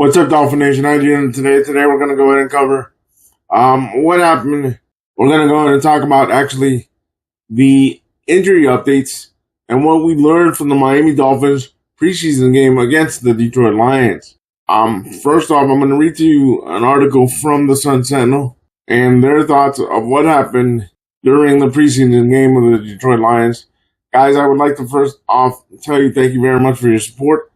What's up, Dolphin Nation? How you doing today? Today we're going to go ahead and cover what happened. We're going to go ahead and talk about actually the injury updates and what we learned from the Miami Dolphins preseason game against the Detroit Lions. First off, I'm going to read to you an article from the Sun Sentinel and their thoughts of what happened during the preseason game of the Detroit Lions. Guys, I would like to first off tell you thank you very much for your support.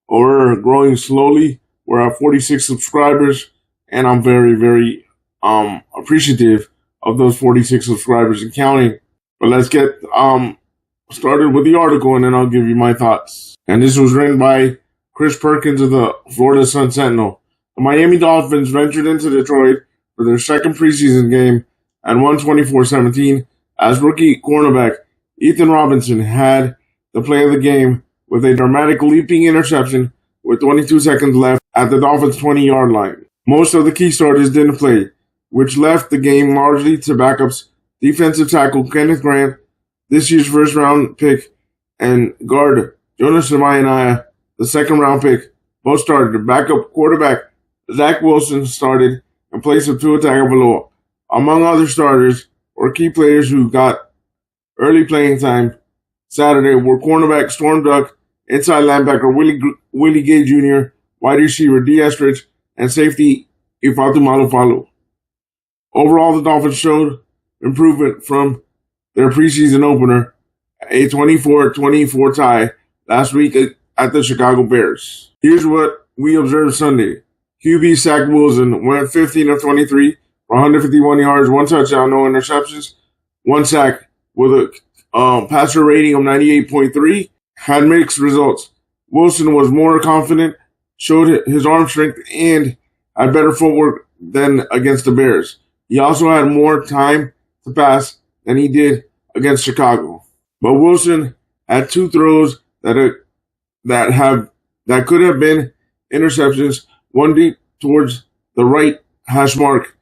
We're growing slowly. We're at 46 subscribers, and I'm very, very appreciative of those 46 subscribers and counting. But let's get started with the article, and then I'll give you my thoughts. And this was written by Chris Perkins of the Florida Sun Sentinel. The Miami Dolphins ventured into Detroit for their second preseason game and won 24-17 as rookie cornerback Ethan Robinson had the play of the game with a dramatic leaping interception with 22 seconds left at the Dolphins' 20-yard line. Most of the key starters didn't play, which left the game largely to backups defensive tackle Kenneth Grant, this year's first-round pick, and guard Jonas Samaniah, the second-round pick. Both started. Backup quarterback Zach Wilson started in place of Tua Tagovailoa. Among other starters or key players who got early playing time Saturday were cornerback Storm Duck, inside linebacker Willie Gay Jr., wide receiver D. Estridge, and safety Ifeatu Malifalu. Overall, the Dolphins showed improvement from their preseason opener, a 24-24 tie last week at the Chicago Bears. Here's what we observed Sunday. QB Zach Wilson went 15 of 23 for 151 yards, one touchdown, no interceptions, one sack with a passer rating of 98.3. Had mixed results. Wilson was more confident, showed his arm strength, and had better footwork than against the Bears. He also had more time to pass than he did against Chicago. But Wilson had two throws that could have been interceptions, one deep towards the right hash mark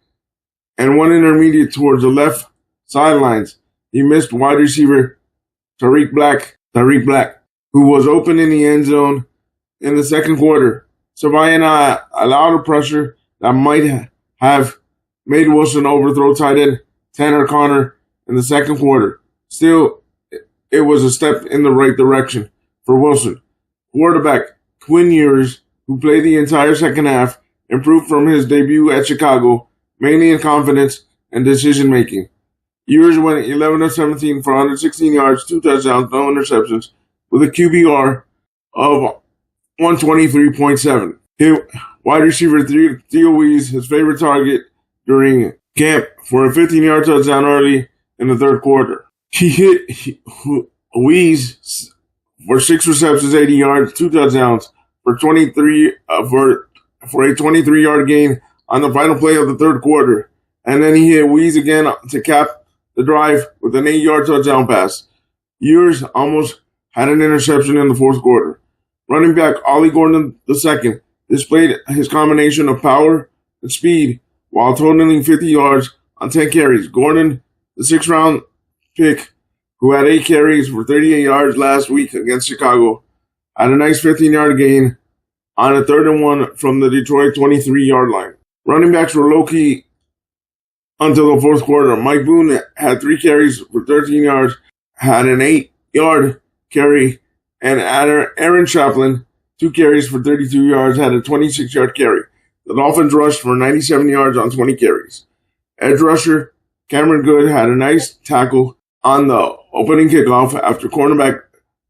and one intermediate towards the left sidelines. He missed wide receiver Tariq Black, who was open in the end zone in the second quarter. Savannah allowed a pressure that might have made Wilson overthrow tight end Tanner Conner in the second quarter. Still, it was a step in the right direction for Wilson. Quarterback Quinn Ewers, who played the entire second half, improved from his debut at Chicago, mainly in confidence and decision-making. Ewers went 11 of 17 for 116 yards, 2 touchdowns, no interceptions, with a QBR of 123.7. Wide receiver Theo Wease, his favorite target during camp, for a 15-yard touchdown early in the third quarter. He hit Wease for 6 receptions, 80 yards, 2 touchdowns for a 23-yard gain on the final play of the third quarter. And then he hit Wease again to cap the drive with an 8-yard touchdown pass. Ewers almost had an interception in the fourth quarter. Running back Ollie Gordon II displayed his combination of power and speed while totaling 50 yards on 10 carries. Gordon, the sixth-round pick, who had 8 carries for 38 yards last week against Chicago, had a nice 15-yard gain on a 3rd and 1 from the Detroit 23-yard line. Running backs were low-key until the fourth quarter. Mike Boone had 3 carries for 13 yards, had an 8-yard carry, and Aaron Shampklin, 2 carries for 32 yards, had a 26-yard carry. The Dolphins rushed for 97 yards on 20 carries. Edge rusher Cameron Good had a nice tackle on the opening kickoff after cornerback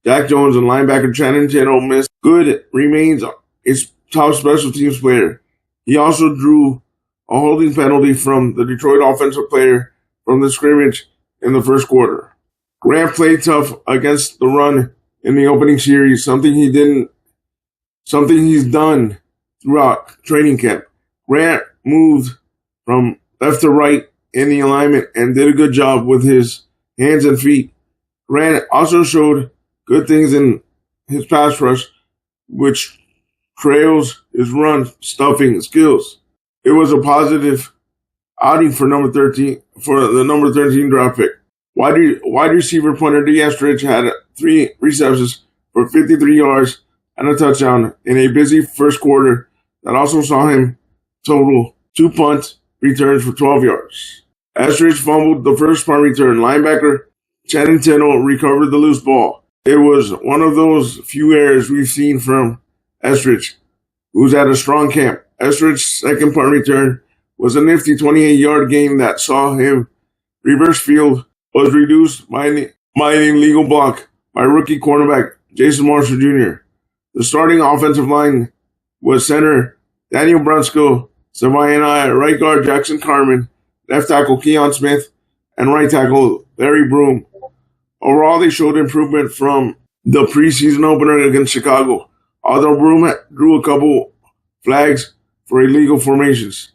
Jack Jones and linebacker Shannon Teno missed. Good remains his top special teams player. He also drew a holding penalty from the Detroit offensive player from the scrimmage in the first quarter. Grant played tough against the run in the opening series, something he's done throughout training camp. Grant moved from left to right in the alignment and did a good job with his hands and feet. Grant also showed good things in his pass rush, which trails his run stuffing skills. It was a positive outing for the number 13 draft pick. Wide receiver punter D. Estridge had 3 receptions for 53 yards and a touchdown in a busy first quarter that also saw him total 2 punt returns for 12 yards. Estridge fumbled the first punt return. Linebacker Channing Tindall recovered the loose ball. It was one of those few errors we've seen from Estridge, who's at a strong camp. Estridge's second punt return was a nifty 28-yard gain that saw him reverse field, was reduced by an illegal block by rookie cornerback Jason Marshall Jr. The starting offensive line was center Daniel Brunskill, Savannah, right guard Jackson Carmen, left tackle Keon Smith, and right tackle Larry Broom. Overall, they showed improvement from the preseason opener against Chicago, although Broom drew a couple flags for illegal formations,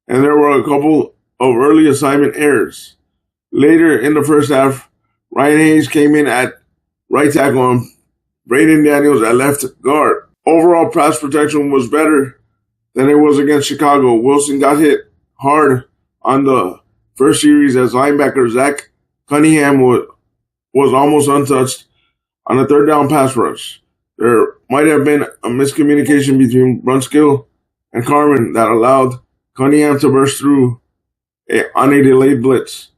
and there were a couple of early assignment errors. Later in the first half, Ryan Hayes came in at right tackle and Braden Daniels at left guard. Overall pass protection was better than it was against Chicago. Wilson got hit hard on the first series as linebacker Zach Cunningham was almost untouched on a third down pass rush. There might have been a miscommunication between Brunskill and Carmen that allowed Cunningham to burst through on a delayed blitz.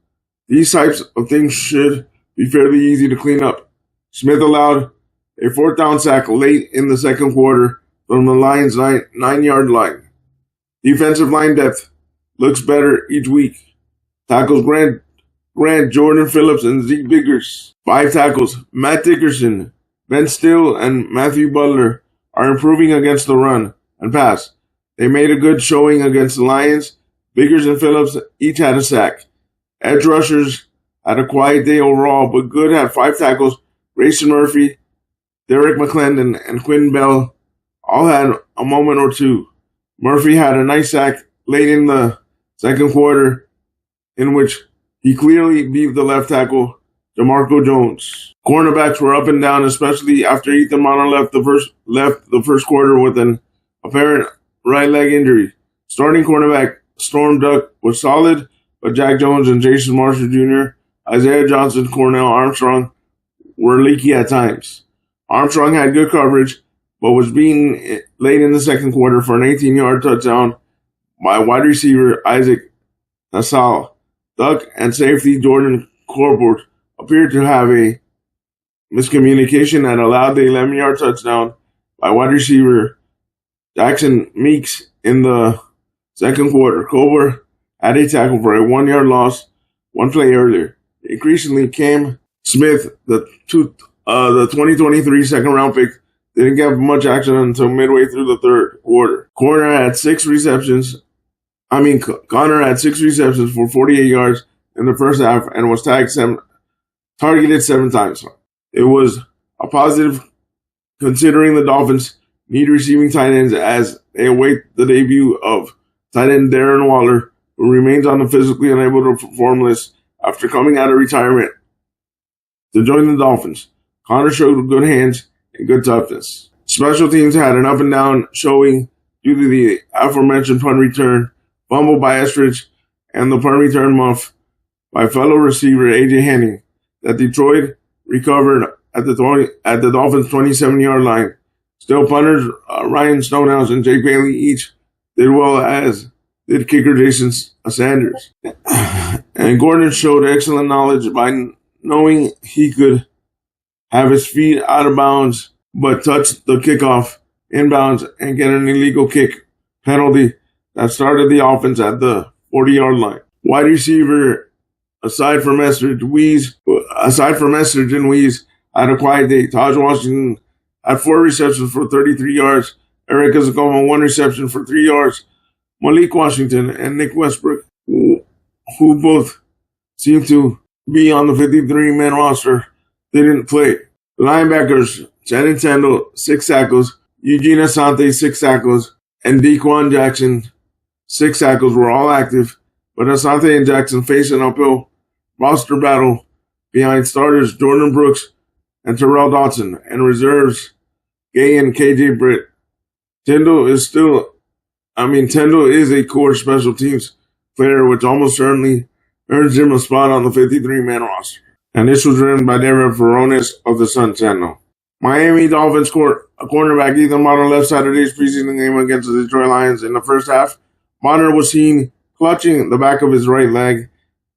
These types of things should be fairly easy to clean up. Smith allowed a fourth down sack late in the second quarter from the Lions' 9-yard line. Defensive line depth looks better each week. Tackles Grant, Jordan Phillips, and Zeke Biggers. 5 tackles. Matt Dickerson, Ben Still, and Matthew Butler are improving against the run and pass. They made a good showing against the Lions. Biggers and Phillips each had a sack. Edge rushers had a quiet day overall, but Good had 5 tackles. Grayson Murphy, Derek McClendon, and Quinn Bell all had a moment or two. Murphy had a nice sack late in the second quarter in which he clearly beat the left tackle, DeMarco Jones. Cornerbacks were up and down, especially after Ethan Mana left the first quarter with an apparent right leg injury. Starting cornerback Storm Duck was solid, but Jack Jones and Jason Marshall Jr., Isaiah Johnson, Cornell Armstrong were leaky at times. Armstrong had good coverage, but was beaten late in the second quarter for an 18-yard touchdown by wide receiver Isaac Nassau. Duck and safety Jordan Corbett appeared to have a miscommunication that allowed the 11-yard touchdown by wide receiver Jackson Meeks in the second quarter. Colbert had a tackle for a 1-yard loss one play earlier. Increasingly, Cam Smith, the 2023 second-round pick, didn't get much action until midway through the third quarter. Connor had 6 receptions for 48 yards in the first half and was targeted 7 times. It was a positive considering the Dolphins need receiving tight ends as they await the debut of tight end Darren Waller, who remains on the physically unable to perform list after coming out of retirement to join the Dolphins. Connor showed good hands and good toughness. Special teams had an up-and-down showing due to the aforementioned punt return, fumble by Estridge, and the punt return muff by fellow receiver A.J. Henning that Detroit recovered at the Dolphins' 27-yard line. Still, punters Ryan Stonehouse and Jake Bailey each did well, as did kicker Jason Sanders. And Gordon showed excellent knowledge by knowing he could have his feet out of bounds but touch the kickoff inbounds and get an illegal kick penalty that started the offense at the 40-yard line. Wide receiver, aside from Estridge and Weeze, had a quiet day. Taj Washington had 4 receptions for 33 yards. Eric Isakoma, 1 reception for 3 yards. Malik Washington and Nick Westbrook, who both seem to be on the 53-man roster, didn't play. Linebackers, Channing Tindall, 6 tackles. Eugene Asante, 6 tackles. And Dequan Jackson, 6 tackles were all active, but Asante and Jackson faced an uphill roster battle behind starters Jordan Brooks and Terrell Dodson and reserves Gay and KJ Britt. Tindall is a core special teams player, which almost certainly earns him a spot on the 53-man roster. And this was written by David Veronis of the Sun Channel. Miami Dolphins cornerback Ethan Bonner left Saturday's preseason game against the Detroit Lions in the first half. Bonner was seen clutching the back of his right leg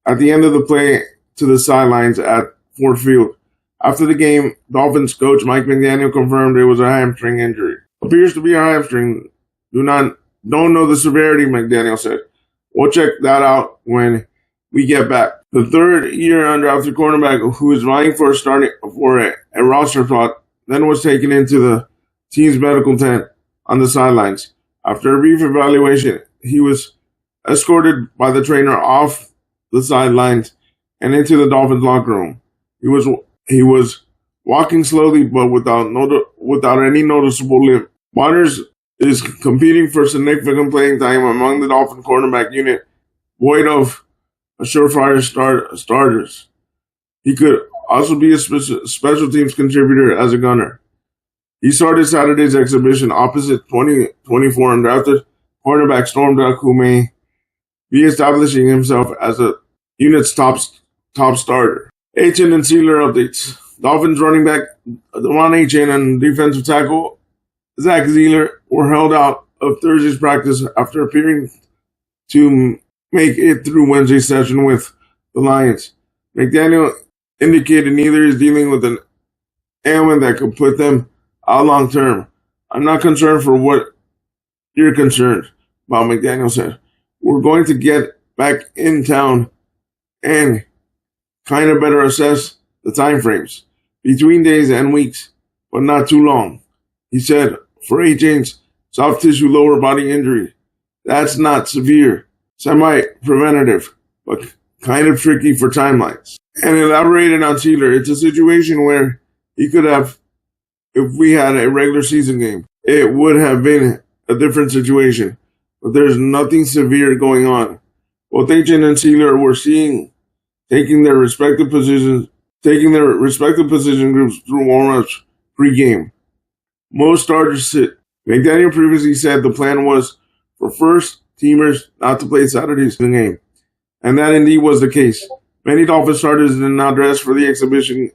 at the end of the play to the sidelines at Ford Field. After the game, Dolphins coach Mike McDaniel confirmed it was a hamstring injury. Appears to be a hamstring. Don't know the severity, McDaniel said. We'll check that out when we get back. The third-year undrafted cornerback who is vying for a roster spot then was taken into the team's medical tent on the sidelines. After a brief evaluation, he was escorted by the trainer off the sidelines and into the Dolphins locker room. He was walking slowly but without any noticeable limp. Waters is competing for significant playing time among the Dolphin cornerback unit, void of a surefire starters. He could also be a special teams contributor as a gunner. He started Saturday's exhibition opposite 2024 undrafted cornerback Storm Duck, who may be establishing himself as the unit's top starter. Achane and Sealer updates. Dolphins running back Devon Achane and defensive tackle Zach Sealer were held out of Thursday's practice after appearing to make it through Wednesday's session with the Lions. McDaniel indicated neither is dealing with an ailment that could put them out long term. I'm not concerned for what you're concerned about, McDaniel said. We're going to get back in town and kind of better assess the time frames between days and weeks, but not too long. He said, for Achane's soft tissue lower body injury, that's not severe, semi-preventative, but kind of tricky for timelines. And elaborated on Sealer, it's a situation where he could have, if we had a regular season game, it would have been a different situation. But there's nothing severe going on. Both Achane and Sealer were taking their respective position groups through warm-ups pre-game. Most starters sit. McDaniel previously said the plan was for first-teamers not to play Saturday's game, and that indeed was the case. Many Dolphin starters did not dress for the exhibition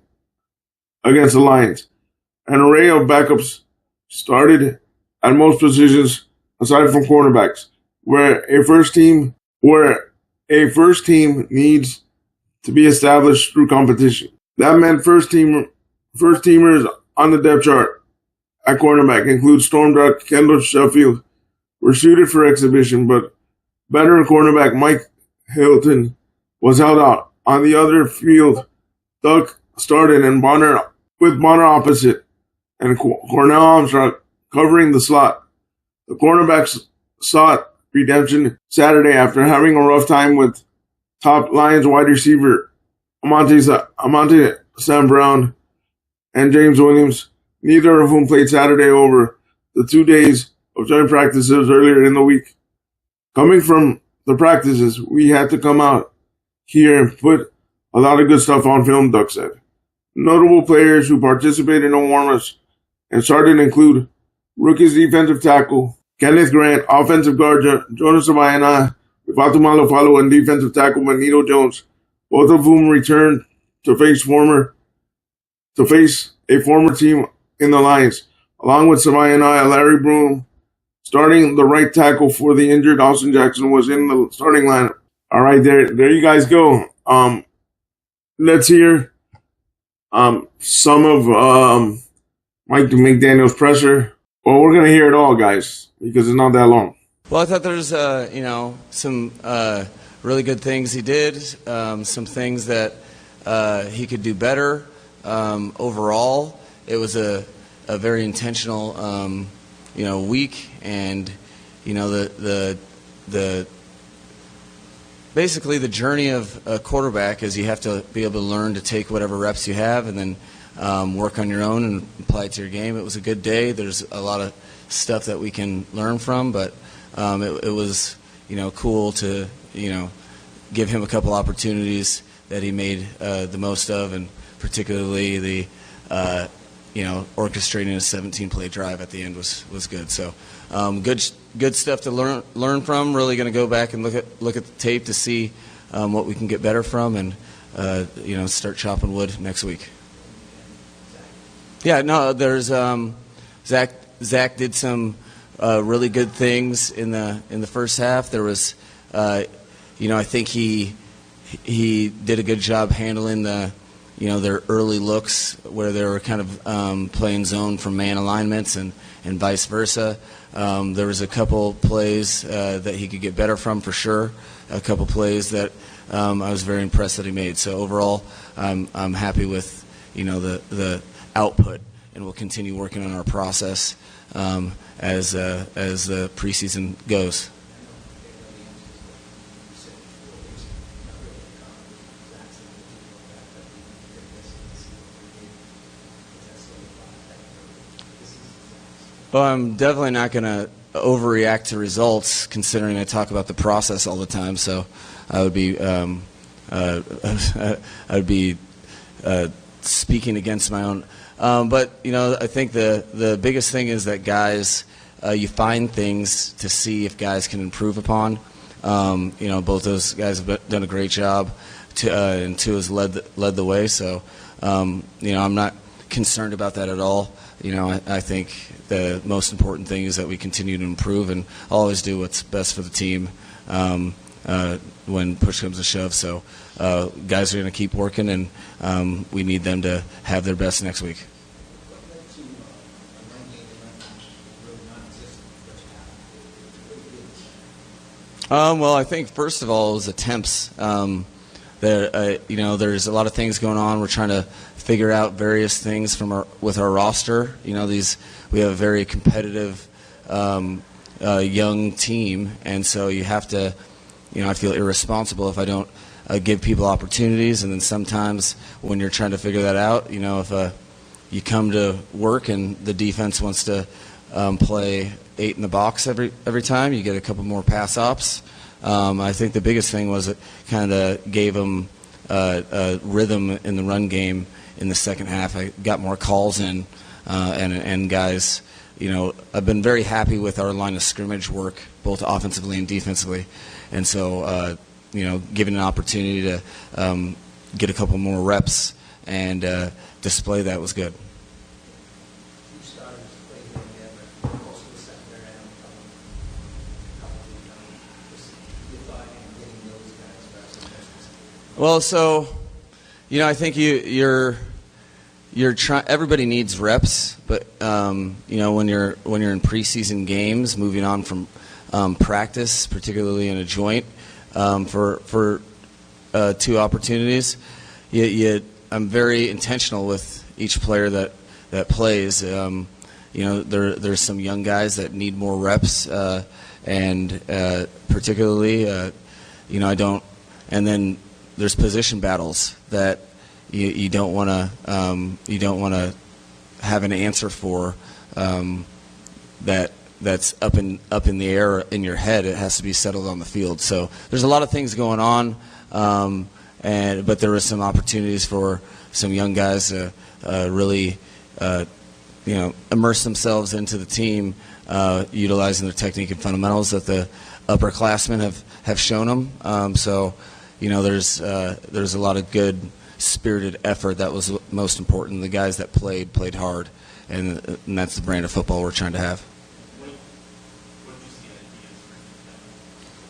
against the Lions. An array of backups started at most positions aside from cornerbacks, where a first team needs to be established through competition. That meant first teamers on the depth chart at cornerback include Storm Duck, Kendall Sheffield, were suited for exhibition, but veteran cornerback Mike Hilton was held out. On the other field, Duck started and with Bonner opposite and Cornell Armstrong covering the slot. The cornerbacks sought redemption Saturday after having a rough time with top Lions wide receiver Amante Sam Brown and James Williams, neither of whom played Saturday over the 2 days of joint practices earlier in the week. Coming from the practices, we had to come out here and put a lot of good stuff on film, Duck said. Notable players who participated in the warm-ups and started include rookies defensive tackle Kenneth Grant, offensive guard Jonas Amayana, Fatu Malofalo, and defensive tackle Benito Jones, both of whom returned to face a former team in the Lions, along with Samayana. Larry Boone, starting the right tackle for the injured Austin Jackson, was in the starting lineup. All right, there you guys go. Let's hear some of Mike McDaniel's presser. Well, we're going to hear it all, guys, because it's not that long. Well, I thought there's, some really good things he did, some things that he could do better. Overall, it was a very intentional, week, and the basically the journey of a quarterback is you have to be able to learn to take whatever reps you have and then work on your own and apply it to your game. It was a good day. There's a lot of stuff that we can learn from, but it was cool to give him a couple opportunities that he made the most of, and particularly the orchestrating a 17-play drive at the end was good. So good stuff to learn from. Really going to go back and look at the tape to see what we can get better from, and start chopping wood next week. Yeah, no, there's Zach. Zach did some really good things in the first half. There was, I think he did a good job handling their early looks where they were kind of playing zone from man alignments and vice versa. There was a couple plays that he could get better from for sure. A couple plays that I was very impressed that he made. So overall, I'm happy with the output, and we'll continue working on our process as the preseason goes. Well, I'm definitely not going to overreact to results, considering I talk about the process all the time. So I would be speaking against my own. But I think the biggest thing is that guys, you find things to see if guys can improve upon. Both those guys have done a great job, and two has led the way. So I'm not concerned about that at all. I think the most important thing is that we continue to improve and always do what's best for the team when push comes to shove. So guys are going to keep working, and we need them to have their best next week. Well, I think first of all it was attempts. There's a lot of things going on. We're trying to figure out various things with our roster. We have a very competitive young team, and so you have to. I feel irresponsible if I don't give people opportunities, and then sometimes when you're trying to figure that out, if you come to work and the defense wants to play 8 in the box every time, you get a couple more pass ops. I think the biggest thing was it kind of gave them a rhythm in the run game in the second half. I got more calls in, and guys, I've been very happy with our line of scrimmage work, both offensively and defensively, and so given an opportunity to get a couple more reps and display that was good. Well, so, I think you're trying. Everybody needs reps, but when you're in preseason games, moving on from practice, particularly in a joint, for 2 opportunities, I'm very intentional with each player that plays. There's some young guys that need more reps, and particularly, I don't, and then. There's position battles that you don't want to have an answer for that's up in the air in your head. It has to be settled on the field. So there's a lot of things going on, but there were some opportunities for some young guys to really immerse themselves into the team, utilizing their technique and fundamentals that the upperclassmen have shown them. There's a lot of good spirited effort that was most important. The guys that played hard, and that's the brand of football we're trying to have.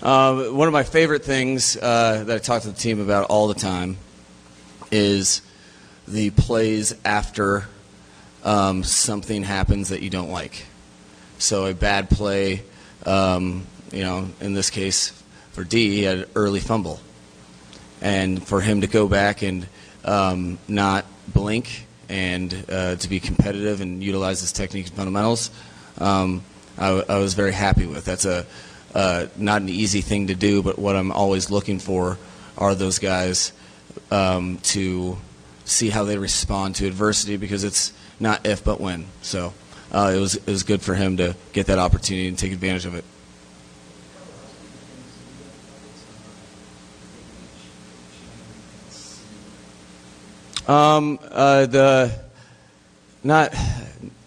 One of my favorite things that I talk to the team about all the time is the plays after something happens that you don't like. So a bad play, in this case for D, he had an early fumble. And for him to go back and not blink and to be competitive and utilize his technique and fundamentals, I was very happy with. That's not an easy thing to do, but what I'm always looking for are those guys to see how they respond to adversity, because it's not if but when. So it was good for him to get that opportunity and take advantage of it.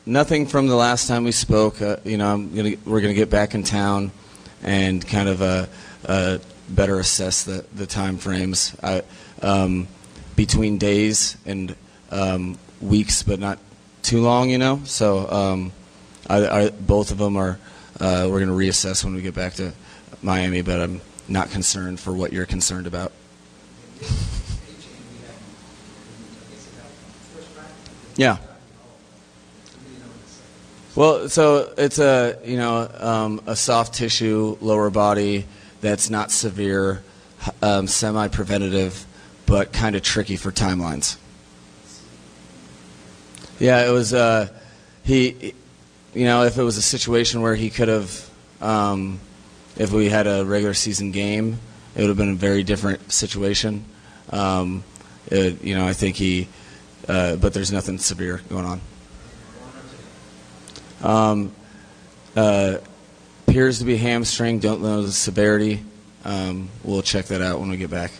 Nothing from the last time we spoke. We're gonna get back in town and kind of better assess the time frames between days and weeks, but not too long, So both of them are. We're going to reassess when we get back to Miami, but I'm not concerned for what you're concerned about. Yeah. Well, so it's a soft tissue lower body that's not severe, semi-preventative, but kind of tricky for timelines. Yeah, it was he. If it was a situation where he could have, if we had a regular season game, it would have been a very different situation. I think he, but there's nothing severe going on. Appears to be hamstring. Don't know the severity. We'll check that out when we get back.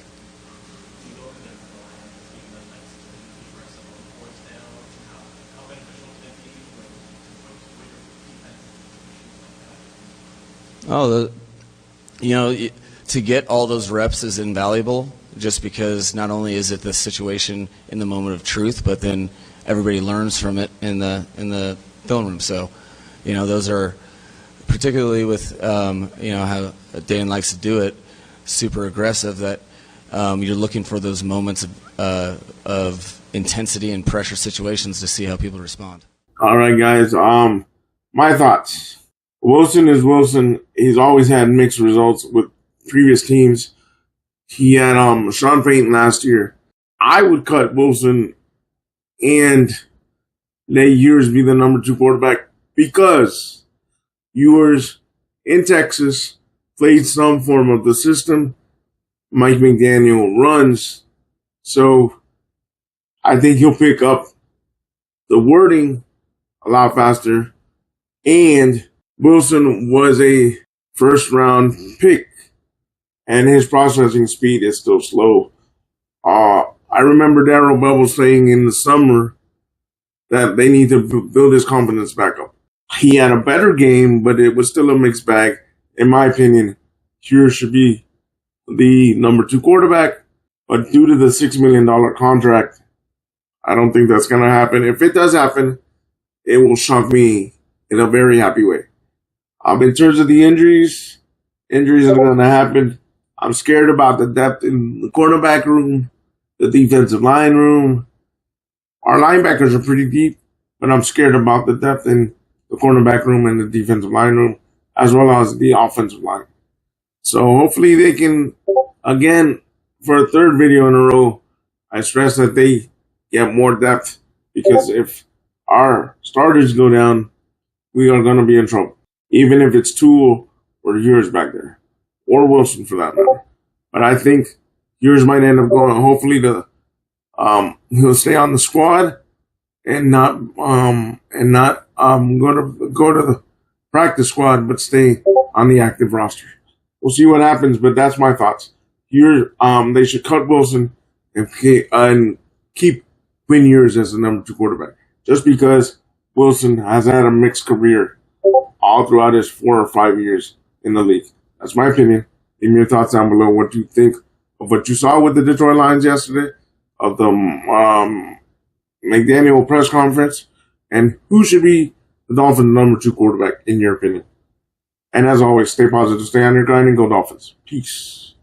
To get all those reps is invaluable, just because not only is it the situation in the moment of truth, but then everybody learns from it in the film room. So, those are, particularly with how Dan likes to do it, super aggressive. That you're looking for those moments of intensity and pressure situations to see how people respond. All right, guys. My thoughts. Wilson is Wilson. He's always had mixed results with previous teams. He had Sean Payton last year. I would cut Wilson and let Ewers be the number 2 quarterback, because Ewers in Texas played some form of the system Mike McDaniel runs. So I think he'll pick up the wording a lot faster. And Wilson was a first-round pick, and his processing speed is still slow. I remember Darryl Bubble saying in the summer that they need to build his confidence back up. He had a better game, but it was still a mixed bag. In my opinion, Ewers should be the number 2 quarterback, but due to the $6 million contract, I don't think that's going to happen. If it does happen, it will shock me in a very happy way. In terms of the injuries are going to happen. I'm scared about the depth in the cornerback room, the defensive line room. Our linebackers are pretty deep, but I'm scared about the depth in the cornerback room and the defensive line room, as well as the offensive line. So hopefully they can, again, for a third video in a row, I stress that they get more depth, because if our starters go down, we are going to be in trouble. Even if it's Toole or Ewers back there, or Wilson for that matter. But I think Ewers might end up going, hopefully, he'll stay on the squad and not go to the practice squad, but stay on the active roster. We'll see what happens, but that's my thoughts. Here, they should cut Wilson and keep Quinn Ewers as the number 2 quarterback, just because Wilson has had a mixed career all throughout his 4 or 5 years in the league. That's my opinion. Leave me your thoughts down below. What you think of what you saw with the Detroit Lions yesterday, of the McDaniel press conference, and who should be the Dolphins' number 2 quarterback in your opinion. And as always, stay positive, stay on your grind, and go Dolphins. Peace.